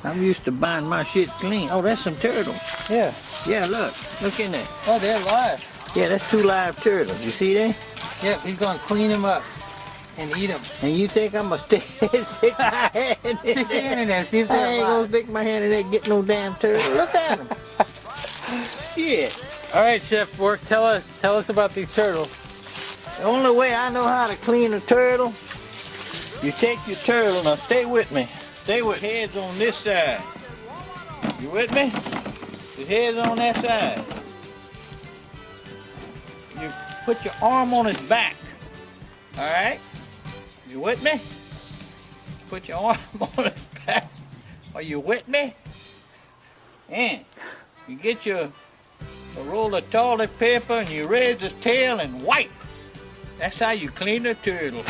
I'm used to buying my shit clean. Oh, that's some turtles. Yeah. Yeah, look in there. Oh, they're live. Yeah, that's 2 live turtles. You see that? Yep, he's gonna clean them up and eat them. And you think I'm gonna stick my hand in Stick your hand in there, see if I they're ain't gonna alive. stick my hand in there, get no damn turtle. Look at them. Shit. All right, Chef Bourque, tell us about these turtles. The only way I know how to clean a turtle, you take your turtle. Now stay with me. Stay with heads on this side. You with me? The head's on that side. You put your arm on his back. All right? You with me? Put your arm on his back. Are you with me? And you get a roll of toilet paper and you raise his tail and wipe. That's how you clean a turtle.